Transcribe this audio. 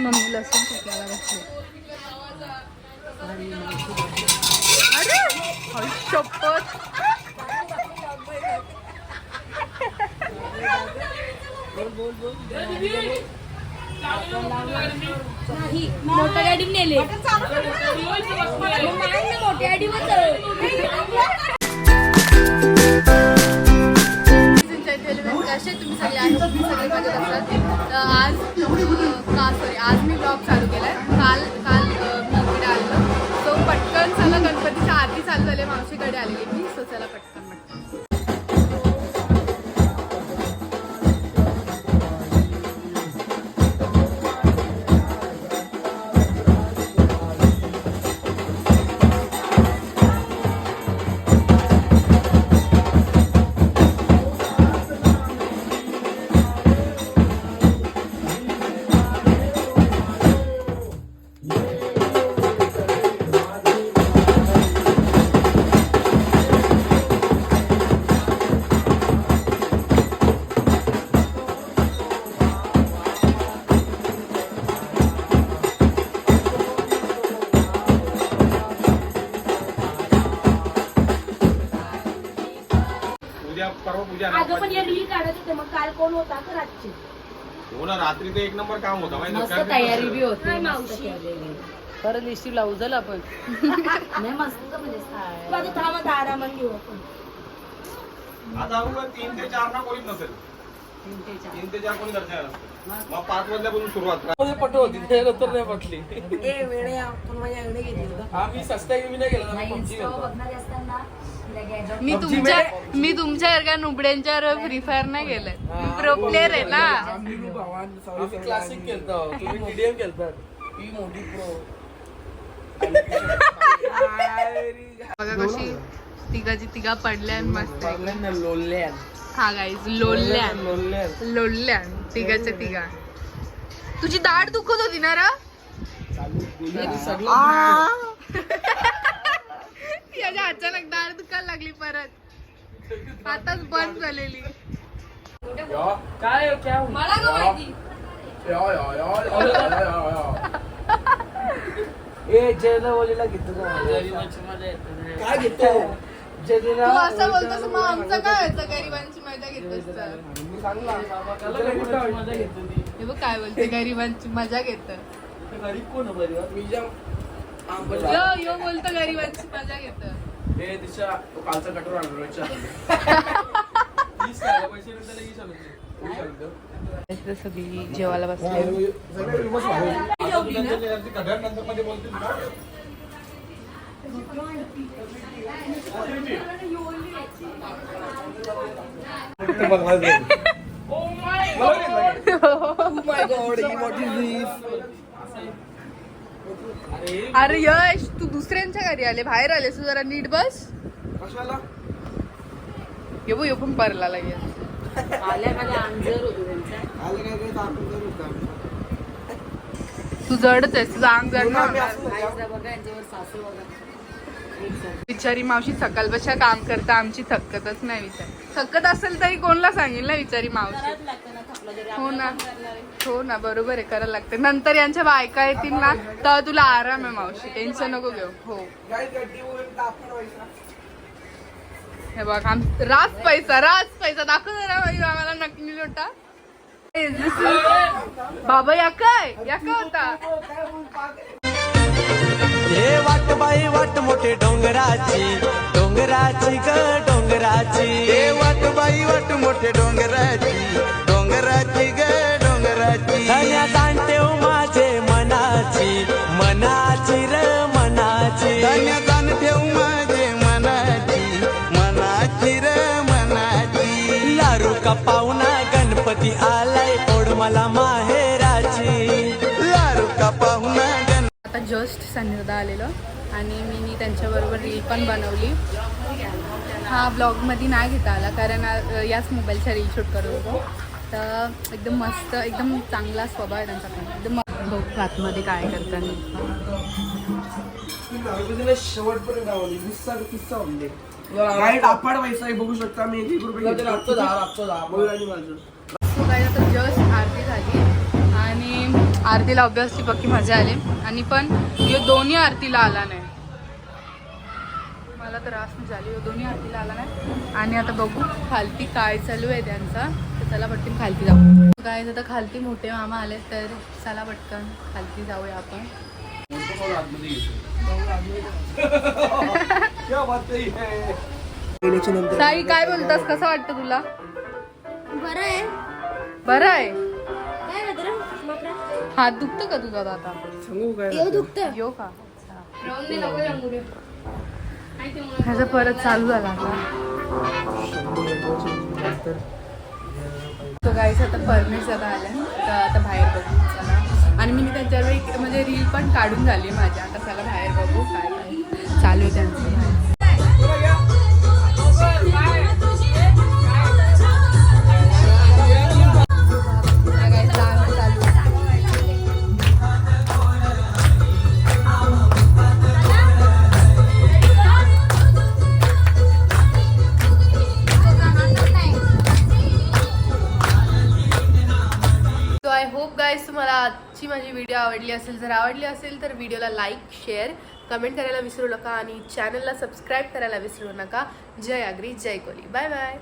Mummy लसूण पिकवायला बसले. अरे शपथ. मोठ्या गाडी नेले मोठ्या गाडीवर कसे तुम्ही सगळे आहे सगळे बघत असतात. तर आज मी ब्लॉग चालू केलाय. काल मी इकडे आलो सो पटकन चला गणपतीच्या आधी चालू झाले. मावशीकडे आलेली मी सो चला पटकन म्हटलं. अगं पण या रील काढत होते मग काल कोण होता का रात्री? हो ना रात्री ते एक नंबर काम होता मस्त तयारी बी होती. नाही मावशी परत लिस्टी लावू झालं आपण. नाही मस्त म्हणजे माझं थांबत आरामात घेऊ आपण. आता 3 ते 4 ना कोणीच नसेल. 3 ते 4 कोणी दर्शनाला नसतं. मग 5 वाजल्यापासून सुरुवात पट होती त्यानंतर नाही पटली. मी सस्त्या मी नाही गेला मी तुमच्या सारख्या नुबड्यांच्या फ्री फायर नाही गेलाय. मी प्रो प्लेअर आहे ना. क्लासिक खेळतो तुम्ही मीडियम खेळतात. ही मोठी प्रो. बघा कशी तिघा पडल्या मस्त. लोल्यान. हा गाईज लोल्यान तिघाच्या तिघा. तुझी दाढ दुखत होती ना रा? याच्या अचानक दाढ दुखायला लागली परत. आताच बंद झालेली. काय मला का माहिती जयलवलीला घेतो काय घेतो. तू असं बोलतोस मग आमचं काय व्हायचं? गरिबांची मजा घेतोस तर. हे बघ काय बोलते, गरिबांची मजा घेत. गरीब कोण यो बोलतो गरिबांची मजा घेत. कालचा कटोर आणलो सगळी जेवायला बसले. अरे यश तू दुसऱ्यांच्या घरी आले, बाहेर आलेस तू. जरा नीट बस. ये पण परला लागेल. तू जडच आहेस, तुझं अंग जड ना. बिचारी मावशी सकाळपासून काम करता, आमची थकतच नाही. थकत असेल तरी कोणला सांगेल ना बिचारी मावशी. हो ना बरोबर आहे, करायला लागते. नंतर यांच्या बायका येतील ना तर तुला आराम आहे मावशी, टेन्शन नको घेऊ. हो हे बघ राज पैसा दाखव जरा आम्हाला नकली लोटा. बाबा या काय होता. हे वाट बाई वाट मोठे डोंगराची ग डोंगराची. हे वाट बाई वाट मोठे डोंगराची ग डोंगराची. धन्या जाणते माझे मनाची र मनाची. धन्या जाणते माझे मनाची र मनाची. लारू का पाहुणा गणपती आलाय ओढ मला माहेराची. लारू का पाहुणा आता जस्ट संध्यादा आलेलो आणि मी त्यांच्याबरोबर रील पण बनवली. हा ब्लॉगमध्ये नाही घेता आला कारण याच मोबाईलचा रील शूट करत होतो. तर एकदम मस्त, एकदम चांगला स्वभाव आहे त्यांचा पण. एकदम बघ आतमध्ये काय करताना. शेवटपर्यंत आवडली. किस्सा बघू शकता मी. सो काय आता जस्ट आरती झाली आणि आरतीला अभ्यासची पक्की मजा आली आणि पण यो दोन्ही आरतीला आला नाही. मला तर रास झाली, यो दोन्ही आरतीला आला नाही. आणि आता बघू खालती काय चालू आहे त्यांचा, तर चला पटकन खालती जाऊ. काय आता खालती मोठे मामा आले, तर चला पटकन खालती जाऊया आपण. साई काय बोलतास, कसं वाटतं तुला? बरं आहे. बरं आहे. काय मात्र हात दुखतं का तुझा आता? सांगू काय येऊ दुखतं. यो का? ह्याचं परत चालू झाला आता. तो गाईस आता परमेश दादा आल्या, तर आता बाहेर बघू चला. आणि मी त्यांच्यावर एक म्हणजे रील पण काढून झाली माझ्या. आता चला बाहेर बघू काय काय चालू आहे त्यांचं बाहेर. आय होप गाईज तुम्हाला आजची माझी व्हिडिओ आवडली असेल. जर आवडली असेल तर व्हिडिओला लाईक शेअर कमेंट करायला विसरू नका आणि चॅनलला सबस्क्राईब करायला विसरू नका. जय आगरी जय कोली. Bye bye.